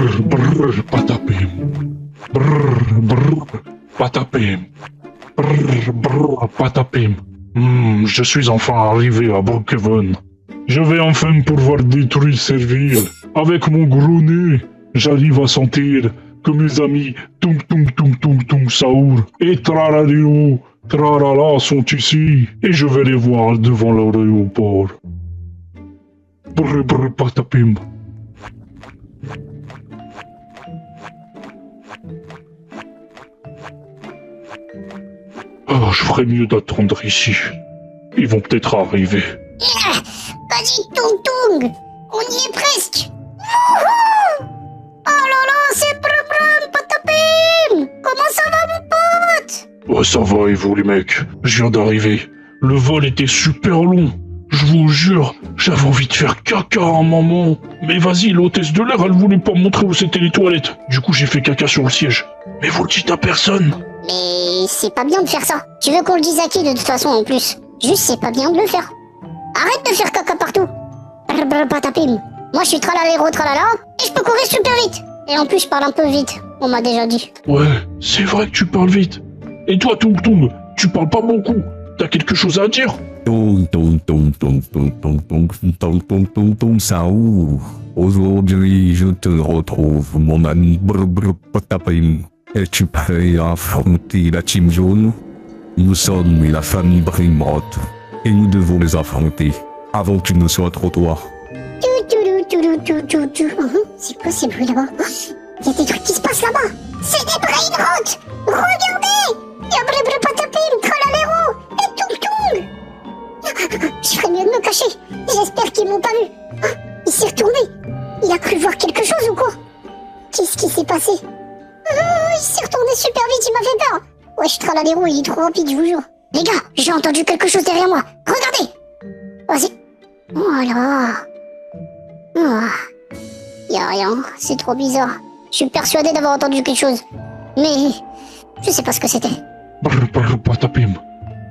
Brrr, brrr, patapim. Brrr, brrr, patapim. Brrr, brrr, patapim. Je suis enfin arrivé à Brookhaven. Je vais enfin pouvoir détruire cette ville. Avec mon gros nez, j'arrive à sentir que mes amis Tung Tung Tung Tung Tung Saour et Tralaléo Tralala sont ici. Et je vais les voir devant l'aéroport. Brrr, brrr, patapim. Oh, je ferais mieux d'attendre ici. Ils vont peut-être arriver. Vas-y, Tung Tung, on y est presque. Wouhou! Oh là là, c'est Brum Patapim. Comment ça va, mon pote? Oh, ça va et vous les mecs? Je viens d'arriver. Le vol était super long. Je vous jure, j'avais envie de faire caca à un moment. Mais vas-y, l'hôtesse de l'air, elle voulait pas me montrer où c'était les toilettes. Du coup, j'ai fait caca sur le siège. Mais vous le dites à personne. Mais c'est pas bien de faire ça. Tu veux qu'on le dise à qui de toute façon en plus? Juste, c'est pas bien de le faire. Arrête de faire caca partout. Brr, patapim. Moi, je suis tralaléro tralala et je peux courir super vite. Et en plus, je parle un peu vite. On m'a déjà dit. Ouais, c'est vrai que tu parles vite. Et toi, Tung Tung, tu parles pas beaucoup. T'as quelque chose à dire? Saour. Aujourd'hui, je te retrouve, mon ami Patapim. Es-tu prêt à affronter la Team Jaune? Nous sommes la famille Brimrod et nous devons les affronter avant qu'il ne soit trop tard. C'est quoi ces bruits là-bas? Il y a des trucs qui se passent là-bas. C'est des Brainrot. Regardez. Il y a Brr Patapim, Tralaléro et Tung Tung. Je ferais mieux de me cacher. J'espère qu'ils m'ont pas vu. Il s'est retourné. Il a cru voir quelque chose ou quoi? Qu'est-ce qui s'est passé? Il s'est retourné super vite, il m'a fait peur. Wesh, Tralaléro, il est trop rapide, je vous jure. Les gars, j'ai entendu quelque chose derrière moi. Regardez. Vas-y. Voilà. Y'a rien, c'est trop bizarre. Je suis persuadé d'avoir entendu quelque chose. Mais je sais pas ce que c'était. Brrr, brrr, patapim.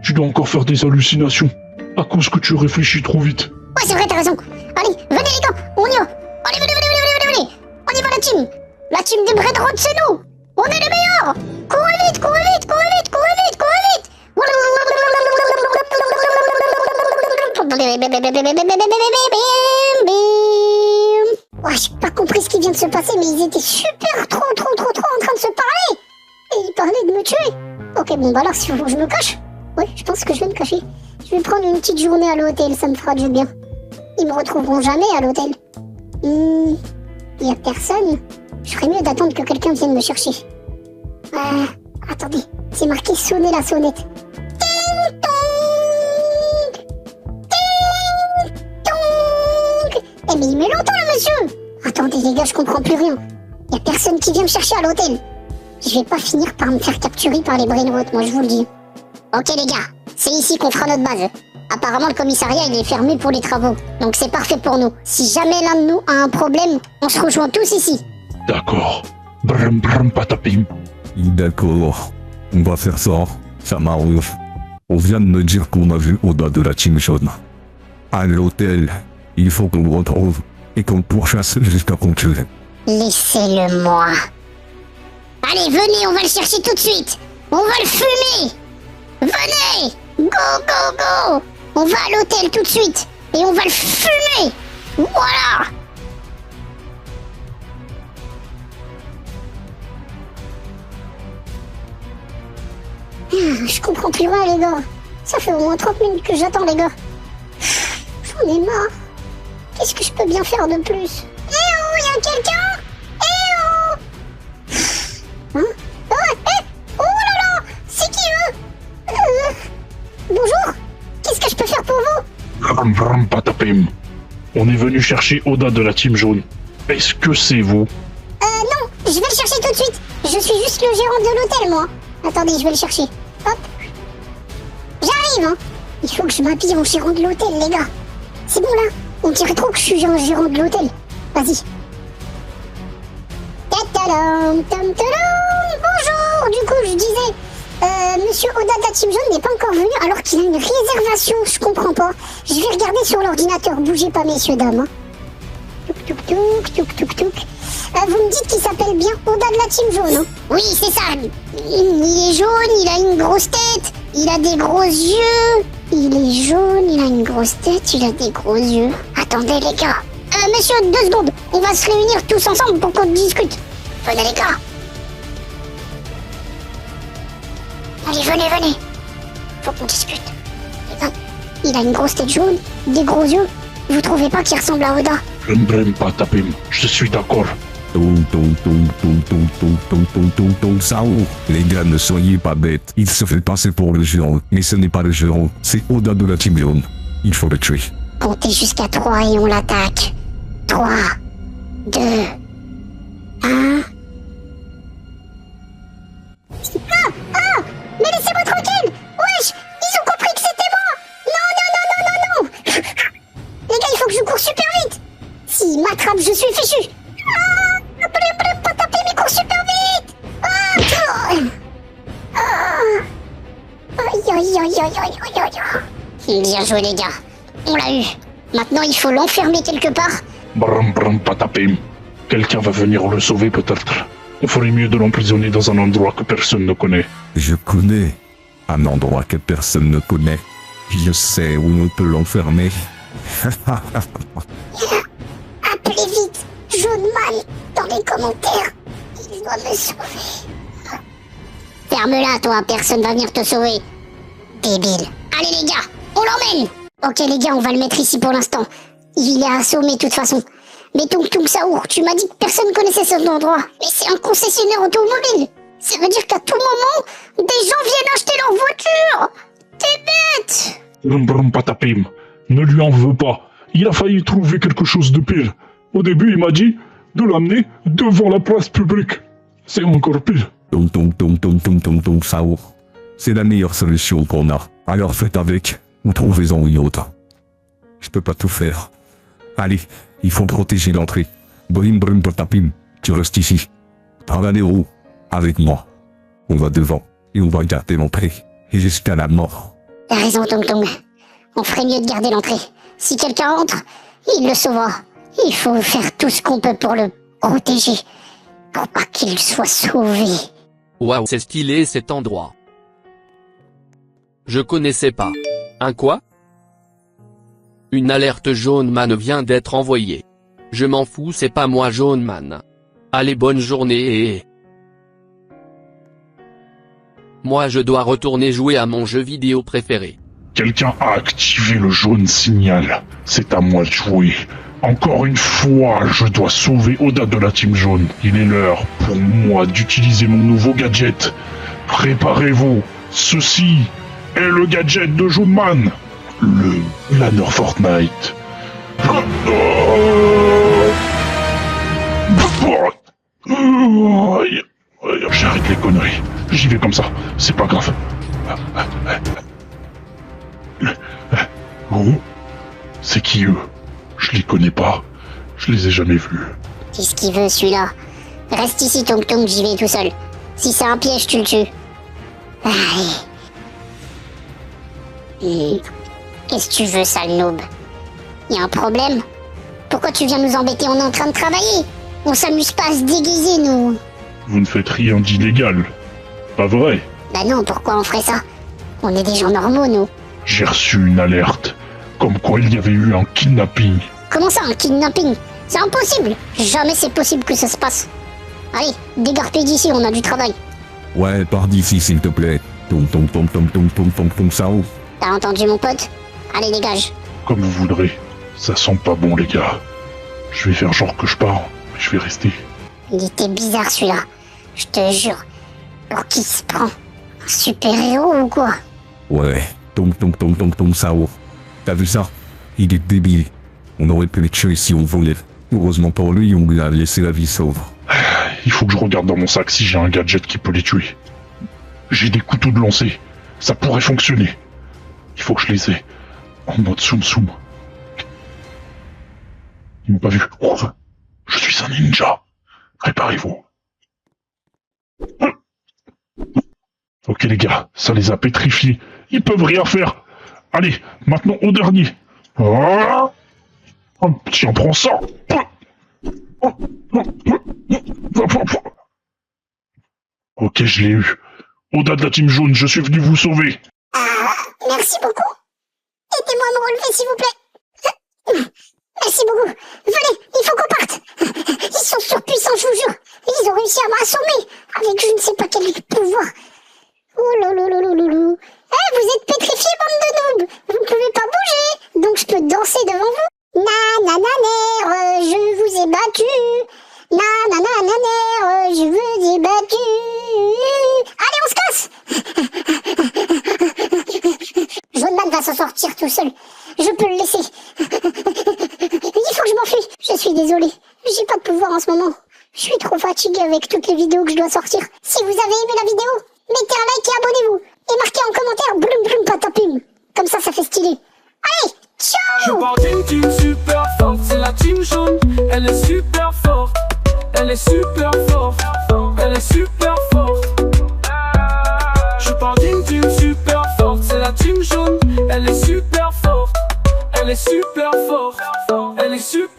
Tu dois encore faire des hallucinations. À cause que tu réfléchis trop vite. Ouais, c'est vrai, t'as raison. Allez, venez les gars, on y va. Allez, venez. On y va la team. La team des Brainrot, c'est nous. On est les meilleurs. Courez vite. Ouais, j'ai pas compris ce qui vient de se passer, mais ils étaient super trop en train de se parler. Et ils parlaient de me tuer. Ok, bon bah alors, si je me cache. Oui, je pense que je vais me cacher. Je vais prendre une petite journée à l'hôtel, ça me fera du bien. Ils me retrouveront jamais à l'hôtel. Y a personne. Je ferais mieux d'attendre que quelqu'un vienne me chercher. Attendez, c'est marqué sonner la sonnette. Ting tong. Ting tong. Eh mais il met longtemps le monsieur. Attendez les gars, je comprends plus rien. Y a personne qui vient me chercher à l'hôtel. Je vais pas finir par me faire capturer par les Brainrot, moi je vous le dis. Ok les gars, c'est ici qu'on fera notre base. Apparemment le commissariat il est fermé pour les travaux, donc c'est parfait pour nous. Si jamais l'un de nous a un problème, on se rejoint tous ici. D'accord. Brrr, patapim. D'accord, on va faire ça, ça m'arrive. On vient de me dire qu'on a vu Oda de la Team Jaune. À l'hôtel, il faut qu'on le retrouve et qu'on le pourchasse jusqu'à conclure. Laissez-le moi. Allez, venez, on va le chercher tout de suite. On va le fumer. Venez. Go. On va à l'hôtel tout de suite et on va le fumer. Voilà. Je comprends plus rien les gars. Ça fait au moins 30 minutes que j'attends les gars. J'en ai marre. Qu'est-ce que je peux bien faire de plus? Eh oh, y'a quelqu'un? Eh oh! Oh là là! C'est qui eux? Bonjour? Qu'est-ce que je peux faire pour vous? Brrr, patapim. On est venu chercher Oda de la Team Jaune. Est-ce que c'est vous? Non, je vais le chercher tout de suite. Je suis juste le gérant de l'hôtel, moi. Attendez, je vais le chercher. Hop. J'arrive, hein. Il faut que je m'habille en gérant de l'hôtel, les gars. C'est bon, là. On dirait trop que je suis un gérant de l'hôtel. Vas-y. Bonjour. Du coup, je disais, Monsieur Oda de la Team Jaune n'est pas encore venu alors qu'il a une réservation. Je comprends pas. Je vais regarder sur l'ordinateur. Bougez pas, messieurs, dames. Hein. Touk touk, touk touk touk. Vous me dites qu'il s'appelle bien Oda de la Team Jaune, hein? Oui, c'est ça. Il est jaune, il a une grosse tête, il a des gros yeux. Il est jaune, il a une grosse tête, il a des gros yeux. Attendez les gars. Monsieur, 2 secondes. On va se réunir tous ensemble pour qu'on discute. Venez les gars. Allez, venez. Faut qu'on discute. Les gars, il a une grosse tête jaune, des gros yeux. Vous trouvez pas qu'il ressemble à Oda? Brrm patapim, je suis d'accord. Sao. Les gars, ne soyez pas bêtes. Il se fait passer pour le géant, mais ce n'est pas le géant, c'est Oda de la Team Jaune. Il faut le tuer. Comptez jusqu'à 3 et on l'attaque. 3, 2, 1... Ah! Mais laissez-moi tranquille! Wesh! Ils ont compris que c'était moi! Non! Les gars, il faut que je cours super vite! S'ils m'attrapent, je suis fichu! Ah! Pas taper, mais cours super vite! Bien joué les gars, on l'a eu. Maintenant il faut l'enfermer quelque part. Brrm patapim. Quelqu'un va venir le sauver peut-être. Il ferait mieux de l'emprisonner dans un endroit que personne ne connaît. Je connais un endroit que personne ne connaît. Je sais où on peut l'enfermer. Appelez vite Jaune Man dans les commentaires. Il doit me sauver. Ferme-la toi, personne va venir te sauver. Débile. Allez les gars, on l'emmène. Ok les gars, on va le mettre ici pour l'instant. Il est assommé de toute façon. Mais Tung Tung Saour, tu m'as dit que personne connaissait cet endroit. Mais c'est un concessionnaire automobile. Ça veut dire qu'à tout moment, des gens viennent acheter leur voiture. T'es bête. Brrm patapim. Ne lui en veux pas. Il a failli trouver quelque chose de pire. Au début, il m'a dit de l'amener devant la place publique. C'est encore pire. Sao. C'est la meilleure solution qu'on a. Alors faites avec, ou trouvez-en une autre. Je peux pas tout faire. Allez, il faut protéger l'entrée. Brrm patapim, tu restes ici. Taranero, avec moi. On va devant, et on va garder l'entrée, et jusqu'à la mort. T'as raison Tung Tung. On ferait mieux de garder l'entrée. Si quelqu'un entre, il le sauvera. Il faut faire tout ce qu'on peut pour le protéger. Pour pas qu'il soit sauvé. Waouh, c'est stylé cet endroit. Je connaissais pas. Un quoi? Une alerte Jaune Man vient d'être envoyée. Je m'en fous, c'est pas moi Jaune Man. Allez, bonne journée et... Moi je dois retourner jouer à mon jeu vidéo préféré. Quelqu'un a activé le jaune signal. C'est à moi de jouer. Encore une fois, je dois sauver Oda de la Team Jaune. Il est l'heure pour moi d'utiliser mon nouveau gadget. Préparez-vous. Ceci est le gadget de Jaune Man. Le planner Fortnite. J'arrête les conneries. J'y vais comme ça. C'est pas grave. Oh, c'est qui eux? Je les connais pas. Je les ai jamais vus. Qu'est-ce qu'il veut celui-là? Reste ici Tung Tung, j'y vais tout seul. Si c'est un piège, tu le tues. Allez. Qu'est-ce que tu veux, sale noob? Y'a un problème? Pourquoi tu viens nous embêter? On est en train de travailler. On s'amuse pas à se déguiser, nous. Vous ne faites rien d'illégal. Pas vrai? Bah non, pourquoi on ferait ça? On est des gens normaux, nous. J'ai reçu une alerte. Comme quoi il y avait eu un kidnapping. Comment ça, un kidnapping? C'est impossible. Jamais c'est possible que ça se passe. Allez, dégarpez d'ici, on a du travail. Ouais, pars d'ici s'il te plaît. Sao. T'as entendu mon pote? Allez, dégage. Comme vous voudrez. Ça sent pas bon, les gars. Je vais faire genre que je pars. Mais je vais rester. Il était bizarre celui-là. Je te jure. Pour qui se prend? Un super-héros ou quoi? Ouais, Sao. T'as vu ça? Il est débile. On aurait pu le tuer si on voulait. Heureusement pour lui, on lui a laissé la vie sauve. Il faut que je regarde dans mon sac si j'ai un gadget qui peut les tuer. J'ai des couteaux de lancer. Ça pourrait fonctionner. Il faut que je les ai. En mode soum. Ils m'ont pas vu. Oh, je suis un ninja. Préparez-vous. Ok les gars, ça les a pétrifiés. Ils peuvent rien faire. Allez, maintenant au dernier. Oh, tiens, prends ça. Ok, je l'ai eu. Oda de la team jaune, je suis venu vous sauver. Ah, merci beaucoup. Aidez-moi à me relever, s'il vous plaît. Merci beaucoup. Venez, il faut qu'on parte. Ils sont surpuissants, je vous jure. Ils ont réussi à m'assommer avec je ne sais pas quel pouvoir. Oh là là là là là là. Eh, vous êtes pétrifiés, bande de noobs. Vous ne pouvez pas bouger. Donc je peux danser devant vous. Nanananer, je vous ai battu. Nanananer, je vous ai battu. Allez, on se casse. Johnman va s'en sortir tout seul. Je peux le laisser. Il faut que je m'enfuis. Je suis désolée. J'ai pas de pouvoir en ce moment. Je suis trop fatiguée avec toutes les vidéos que je dois sortir. Si vous avez aimé la vidéo, mettez un like et abonnez-vous. Et marquez en commentaire bloum bloum patapum. Comme ça fait stylé. Allez, ciao! Je porte une team super forte, c'est la team jaune. Elle est super forte. Elle est super forte. Elle est super forte. Je porte une team super forte, c'est la team jaune. Elle est super forte. Elle est super forte. Elle est super